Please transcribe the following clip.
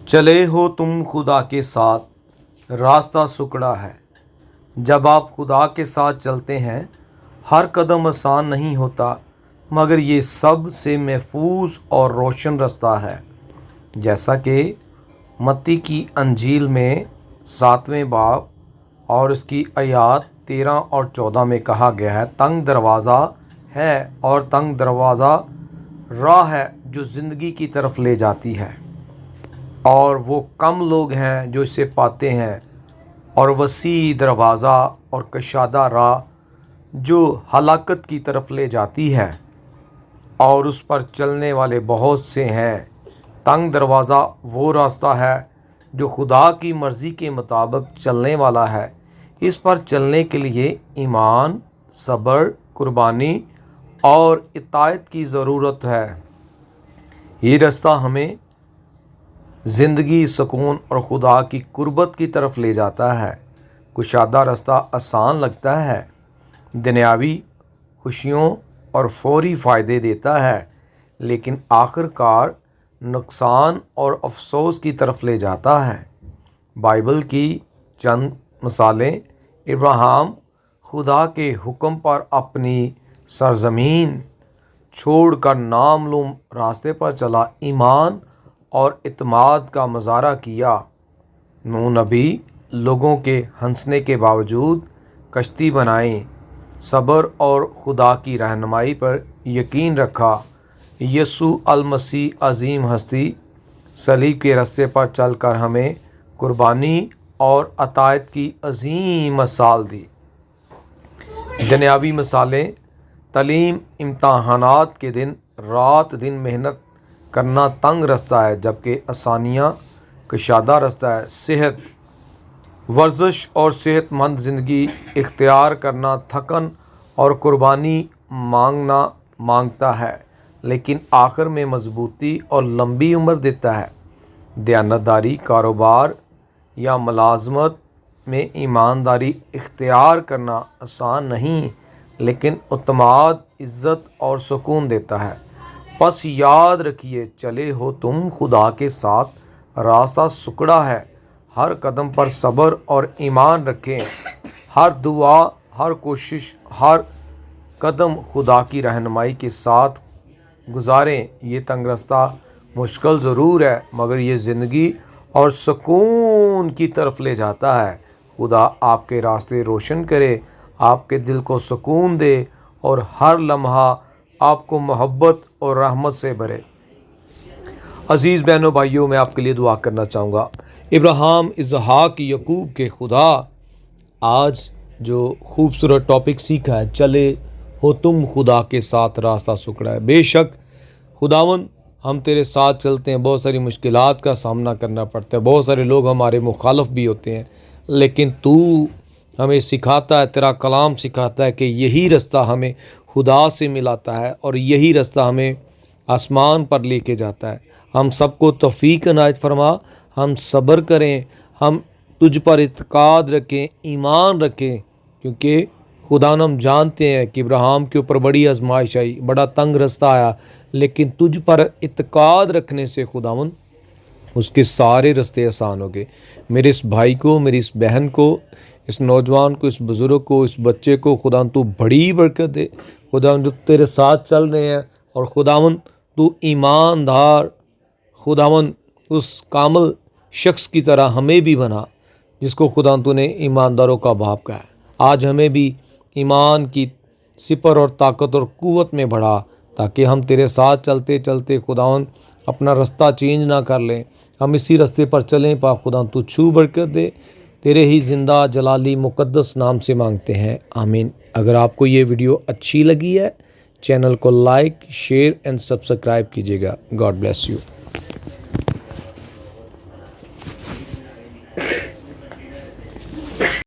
चले हो तुम खुदा के साथ, रास्ता सुकड़ा है। जब आप खुदा के साथ चलते हैं, हर कदम आसान नहीं होता, मगर ये सबसे महफूज और रोशन रास्ता है। जैसा कि मत्ती की अंजील में 7वें बाब और उसकी आयात 13 और 14 में कहा गया है, तंग दरवाज़ा है और तंग दरवाज़ा राह है जो ज़िंदगी की तरफ ले जाती है, और वो कम लोग हैं जो इसे पाते हैं। और वसी दरवाज़ा और कशादा राह जो हलाकत की तरफ ले जाती है, और उस पर चलने वाले बहुत से हैं। तंग दरवाज़ा वो रास्ता है जो खुदा की मर्ज़ी के मुताबिक चलने वाला है। इस पर चलने के लिए ईमान, सब्र, कुर्बानी और इताअत की ज़रूरत है। ये रास्ता हमें ज़िंदगी, सुकून और खुदा की कुर्बत की तरफ ले जाता है। कुशादा रास्ता आसान लगता है, दुनियावी खुशियों और फौरी फ़ायदे देता है, लेकिन आखिरकार नुकसान और अफसोस की तरफ ले जाता है। बाइबल की चंद मिसालें: इब्राहिम खुदा के हुक्म पर अपनी सरज़मीन छोड़कर नामालूम रास्ते पर चला, ईमान और इत्मीनान का मुजाहरा किया। नूह नबी लोगों के हंसने के बावजूद कश्ती बनाई, सब्र और खुदा की रहनुमाई पर यकीन रखा। यीशु अल मसीह अज़ीम हस्ती सलीब के रास्ते पर चलकर हमें कुर्बानी और अताअत की अज़ीम मिसाल दी। दुनियावी मिसालें: तालीम, इम्तहानात के दिन रात दिन मेहनत करना तंग रास्ता है, जबकि आसानियाँ कशादा रास्ता है। सेहत, वर्जिश और सेहतमंद ज़िंदगी इख्तियार करना थकन और कुर्बानी मांगता है, लेकिन आखिर में मजबूती और लंबी उम्र देता है। दयानतदारी, कारोबार या मुलाजमत में ईमानदारी इख्तियार करना आसान नहीं, लेकिन उतमाद, इज़्ज़त और सुकून देता है। बस याद रखिए, चले हो तुम खुदा के साथ, रास्ता सुकड़ा है। हर कदम पर सब्र और ईमान रखें। हर दुआ, हर कोशिश, हर कदम खुदा की रहनुमाई के साथ गुजारें। ये तंग रास्ता मुश्किल ज़रूर है, मगर ये ज़िंदगी और सुकून की तरफ ले जाता है। खुदा आपके रास्ते रोशन करे, आपके दिल को सुकून दे और हर लम्हा आपको मोहब्बत और रहमत से भरे। अज़ीज़ बहनों भाइयों, मैं आपके लिए दुआ करना चाहूँगा। इब्राहिम, इसहाक, यकूब के खुदा, आज जो खूबसूरत टॉपिक सीखा है, चले हो तुम खुदा के साथ, रास्ता सुकड़ा है। बेशक खुदावन, हम तेरे साथ चलते हैं, बहुत सारी मुश्किलात का सामना करना पड़ता है, बहुत सारे लोग हमारे मुखालिफ भी होते हैं, लेकिन तू हमें सिखाता है, तेरा कलाम सिखाता है कि यही रास्ता हमें खुदा से मिलाता है और यही रास्ता हमें आसमान पर लेके जाता है। हम सबको तौफीक इनायत फरमा, हम सब्र करें, हम तुझ पर इत्काद रखें, ईमान रखें, क्योंकि खुदा हम जानते हैं कि इब्राहिम के ऊपर बड़ी आजमाइश आई, बड़ा तंग रास्ता आया, लेकिन तुझ पर इत्काद रखने से खुदावन उसके सारे रास्ते आसान हो गए। मेरे इस भाई को, मेरी इस बहन को, इस नौजवान को, इस बुज़ुर्ग को, इस बच्चे को खुदावन तू बड़ी बरकत दे। खुदावन जो तेरे साथ चल रहे हैं, और खुदावन तू ईमानदार, खुदावन उस कामिल शख्स की तरह हमें भी बना, जिसको खुदावन तूने ईमानदारों का बाप कहा है। आज हमें भी ईमान की सिपर और ताकत और क़ुव्वत में बढ़ा, ताकि हम तेरे साथ चलते चलते खुदावन अपना रास्ता चेंज ना कर लें, हम इसी रास्ते पर चलें। पाक खुदा तू छू बरकत दे, तेरे ही ज़िंदा जलाली मुक़द्दस नाम से मांगते हैं, आमीन। अगर आपको ये वीडियो अच्छी लगी है, चैनल को लाइक, शेयर एंड सब्सक्राइब कीजिएगा। God bless you.